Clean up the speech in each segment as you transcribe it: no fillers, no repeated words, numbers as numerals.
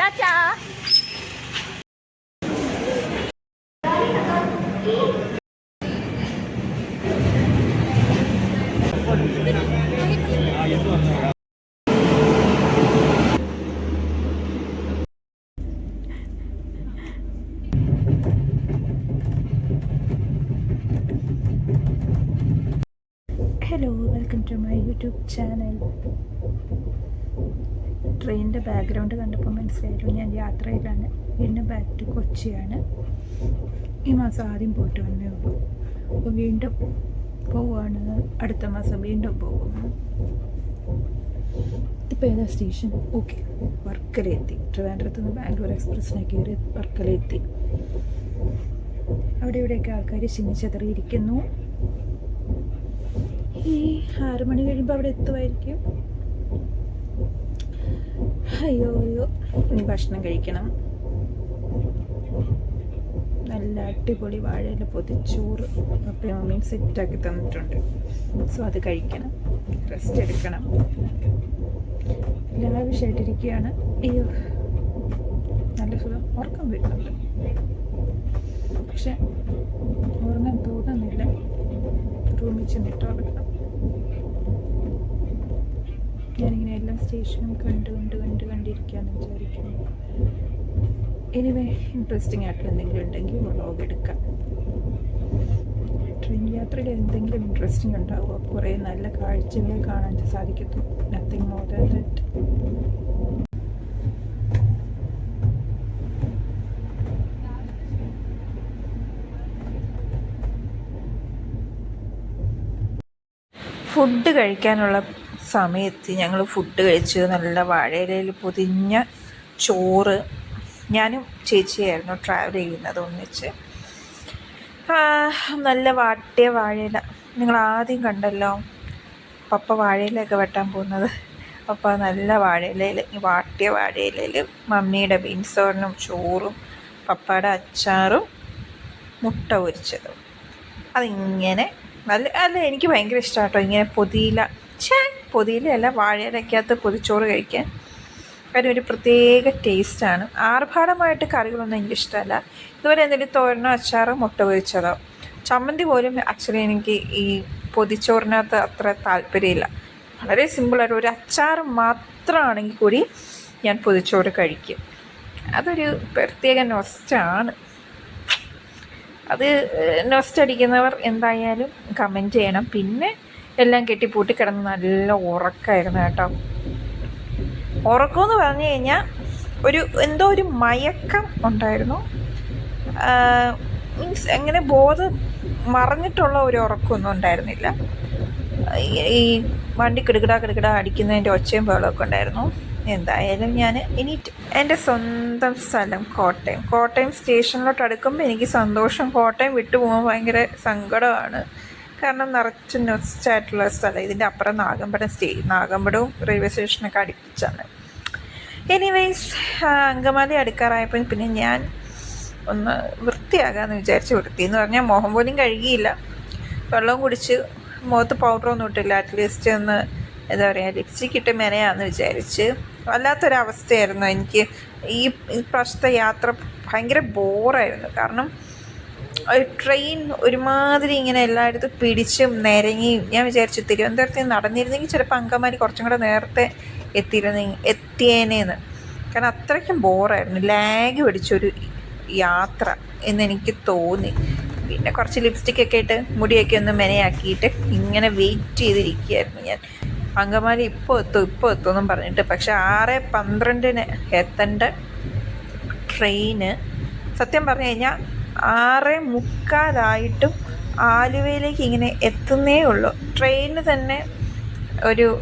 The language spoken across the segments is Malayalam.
Tata. Hello, welcome to my YouTube channel. ട്രെയിനിൻ്റെ ബാക്ക്ഗ്രൗണ്ട് കണ്ടപ്പോൾ മനസ്സിലായല്ലോ ഞാൻ യാത്രയിലാണ്. പിന്നെ ബാക്ക് ടു കൊച്ചിയാണ്. ഈ മാസം ആദ്യം പോയിട്ട് വന്നേ ഉള്ളൂ. അപ്പോൾ വീണ്ടും പോവുകയാണ്. അടുത്ത മാസം വീണ്ടും പോകും. ഇതിപ്പോൾ ഏതാ സ്റ്റേഷൻ? ഓക്കെ, വർക്കലയെത്തി. ട്രിവാൻഡ്രത്ത് നിന്ന് ബാംഗ്ലൂർ എക്സ്പ്രസ്സിനെ കയറി വർക്കലയെത്തി. അവിടെ ഇവിടെയൊക്കെ ആൾക്കാർ ചിന്നിച്ചെതറിയിരിക്കുന്നു. ഈ 6 മണി കഴിയുമ്പോൾ അവിടെ എത്തുമായിരിക്കും. അയ്യോ ഇനി ഭക്ഷണം കഴിക്കണം. നല്ല അടിപൊളി വാഴയില പൊതിച്ചോറ് അപ്പയും അമ്മയും സെറ്റാക്കി തന്നിട്ടുണ്ട്. സോ അത് കഴിക്കണം, റെസ്റ്റ് എടുക്കണം. ലാവിഷായിട്ടിരിക്കുകയാണ്. അയ്യോ നല്ല സുഖം, ഉറക്കം വരുന്നുണ്ട്. പക്ഷെ ഉറങ്ങാൻ തോന്നുന്നില്ല. റൂമിൽ ചെന്നിട്ട് ഉറങ്ങണം. ഞാനിങ്ങനെ എല്ലാ സ്റ്റേഷനും കണ്ടിരിക്കാമെന്ന് വിചാരിക്കുന്നു. എനിവേ ഇൻട്രസ്റ്റിംഗ് ആയിട്ടുള്ള എന്തെങ്കിലും ഉണ്ടെങ്കിൽ വ്ളോഗ് എടുക്കാം. ട്രെയിൻ യാത്രയിൽ എന്തെങ്കിലും ഇൻട്രസ്റ്റിംഗ് ഉണ്ടാവുക, കുറേ നല്ല കാഴ്ചകൾ കാണാൻ സാധിക്കുന്നു. Nothing more than that. Food കഴിക്കാനുള്ള സമയത്ത് ഞങ്ങൾ ഫുഡ് കഴിച്ച് നല്ല വാഴയിലയിൽ പൊതിഞ്ഞ ചോറ്. ഞാനും ചേച്ചിയായിരുന്നു ട്രാവൽ ചെയ്യുന്നത് ഒന്നിച്ച്. നല്ല വാട്ടിയ വാഴയില നിങ്ങൾ ആദ്യം കണ്ടല്ലോ, പപ്പ വാഴയിലൊക്കെ വെട്ടാൻ പോകുന്നത്. അപ്പോൾ നല്ല വാഴയിലയിൽ, വാട്ടിയ വാഴയിലയിൽ മമ്മിയുടെ ബീൻസോറിനും ചോറും പപ്പയുടെ അച്ചാറും മുട്ട പൊരിച്ചതും. അതിങ്ങനെ അല്ല എനിക്ക് ഭയങ്കര ഇഷ്ടമാണ് കേട്ടോ ഇങ്ങനെ പൊതിയിലല്ല വാഴയിലക്കകത്ത് പൊതിച്ചോറ് കഴിക്കാൻ. കാര്യം ഒരു പ്രത്യേക ടേസ്റ്റാണ്. ആർഭാടമായിട്ട് കറികളൊന്നും എനിക്കിഷ്ടമല്ല. ഇതുപോലെ എന്തെങ്കിലും തോരനോ അച്ചാറോ മുട്ട പൊരിച്ചതോ ചമ്മന്തി പോലും ആക്ച്വലി എനിക്ക് ഈ പൊതിച്ചോറിനകത്ത് അത്ര താല്പര്യമില്ല. വളരെ സിമ്പിളായിട്ട് ഒരു അച്ചാർ മാത്രമാണെങ്കിൽ കൂടി ഞാൻ പൊതിച്ചോറ് കഴിക്കും. അതൊരു പ്രത്യേക നൊസ്റ്റാണ്. അത് നൊസ്റ്റ് അടിക്കുന്നവർ എന്തായാലും കമൻറ്റ് ചെയ്യണം. പിന്നെ എല്ലാം കെട്ടിപ്പൂട്ടി കിടന്ന് നല്ല ഉറക്കമായിരുന്നു കേട്ടോ. ഉറക്കമെന്ന് പറഞ്ഞു കഴിഞ്ഞാൽ എന്തോ ഒരു മയക്കം ഉണ്ടായിരുന്നു. മീൻസ് എങ്ങനെ ബോധം മറഞ്ഞിട്ടുള്ള ഒരു ഉറക്കമൊന്നും ഉണ്ടായിരുന്നില്ല. ഈ വണ്ടി കിടുകിട അടിക്കുന്നതിൻ്റെ ഒച്ചയും ബഹളമൊക്കെ ഉണ്ടായിരുന്നു. എന്തായാലും ഞാൻ എൻ്റെ സ്വന്തം സ്ഥലം കോട്ടയം സ്റ്റേഷനിലോട്ട് അടുക്കുമ്പോൾ എനിക്ക് സന്തോഷം. കോട്ടയം വിട്ടു പോകുമ്പോൾ ഭയങ്കര സങ്കടമാണ്. കാരണം നിറച്ച് നൊസ്റ്റായിട്ടുള്ള സ്ഥലം. ഇതിൻ്റെ അപ്പുറം നാഗമ്പടവും റെയിൽവേ സ്റ്റേഷനൊക്കെ അടുപ്പിച്ചാണ്. എനിവേയ്സ് അങ്കമാലി അടുക്കാറായപ്പോൾ പിന്നെ ഞാൻ ഒന്ന് വൃത്തിയാകാമെന്ന് വിചാരിച്ച്. വൃത്തിയെന്ന് പറഞ്ഞാൽ മുഖം പോലും കഴുകിയില്ല, വെള്ളവും കുടിച്ച്, മുഖത്ത് പൗഡറൊന്നും ഇട്ടില്ല. അറ്റ്ലീസ്റ്റ് ഒന്ന് എന്താ പറയുക ലിപ്സ്റ്റിക് ഇട്ട് മെനയാന്ന് വിചാരിച്ച്. വല്ലാത്തൊരവസ്ഥയായിരുന്നു എനിക്ക്. ഈ പ്രാവശ്യത്തെ യാത്ര ഭയങ്കര ബോറായിരുന്നു. കാരണം ട്രെയിൻ ഒരുമാതിരി ഇങ്ങനെ എല്ലായിടത്തും പിടിച്ചും നിരങ്ങിയും. ഞാൻ വിചാരിച്ചു തിരുവനന്തപുരത്ത് നടന്നിരുന്നെങ്കിൽ ചിലപ്പോൾ അങ്കമാലി കുറച്ചും കൂടെ നേരത്തെ എത്തിയേനേന്ന്. കാരണം അത്രയ്ക്കും ബോറായിരുന്നു. ലാഗ് പിടിച്ചൊരു യാത്ര എന്നെനിക്ക് തോന്നി. പിന്നെ കുറച്ച് ലിപ്സ്റ്റിക്കൊക്കെ ഇട്ട് മുടിയൊക്കെ ഒന്ന് മെനയാക്കിയിട്ട് ഇങ്ങനെ വെയിറ്റ് ചെയ്തിരിക്കുകയായിരുന്നു ഞാൻ. അങ്കമാലി ഇപ്പോൾ എത്തും എന്നും പറഞ്ഞിട്ട്. പക്ഷെ 6:12 എത്തേണ്ട ട്രെയിന് സത്യം പറഞ്ഞു കഴിഞ്ഞാൽ 6:45 ആലുവയിലേക്ക് ഇങ്ങനെ എത്തുന്നേ ഉള്ളൂ. ട്രെയിന് തന്നെ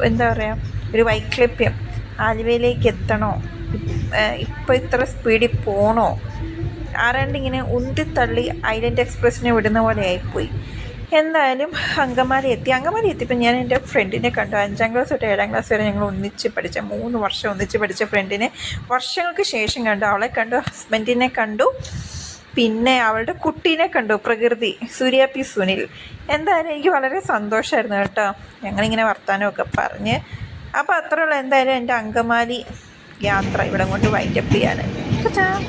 എന്താ പറയുക ഒരു വൈക്ലഭ്യം. ആലുവയിലേക്ക് എത്തണോ, ഇപ്പോൾ ഇത്ര സ്പീഡിൽ പോകണോ, ആരാണ്ടിങ്ങനെ ഉന്തിത്തള്ളി ഐലൻഡ് എക്സ്പ്രസ്സിനെ വിടുന്ന പോലെ ആയിപ്പോയി. എന്തായാലും അങ്കമാലി എത്തിയപ്പോൾ ഞാൻ എൻ്റെ ഫ്രണ്ടിനെ കണ്ടു. 5ാം ക്ലാസ് തൊട്ട് 7ാം ക്ലാസ് വരെ ഞങ്ങൾ ഒന്നിച്ച് പഠിച്ച 3 വർഷം ഒന്നിച്ച് പഠിച്ച ഫ്രണ്ടിനെ വർഷങ്ങൾക്ക് ശേഷം കണ്ടു. അവളെ കണ്ടു, ഹസ്ബൻഡിനെ കണ്ടു, പിന്നെ അവളുടെ കുട്ടീനെ കണ്ടു, പ്രകൃതി, സൂര്യ പി സുനിൽ. എന്തായാലും എനിക്ക് വളരെ സന്തോഷമായിരുന്നു കേട്ടോ. ഞങ്ങളിങ്ങനെ വർത്തമാനമൊക്കെ പറഞ്ഞ്. അപ്പോൾ അത്രയുള്ള എന്തായാലും എൻ്റെ അങ്കമാലി യാത്ര ഇവിടം കൊണ്ട് വൈൻഡപ്പ് ചെയ്യാണ്. ചാ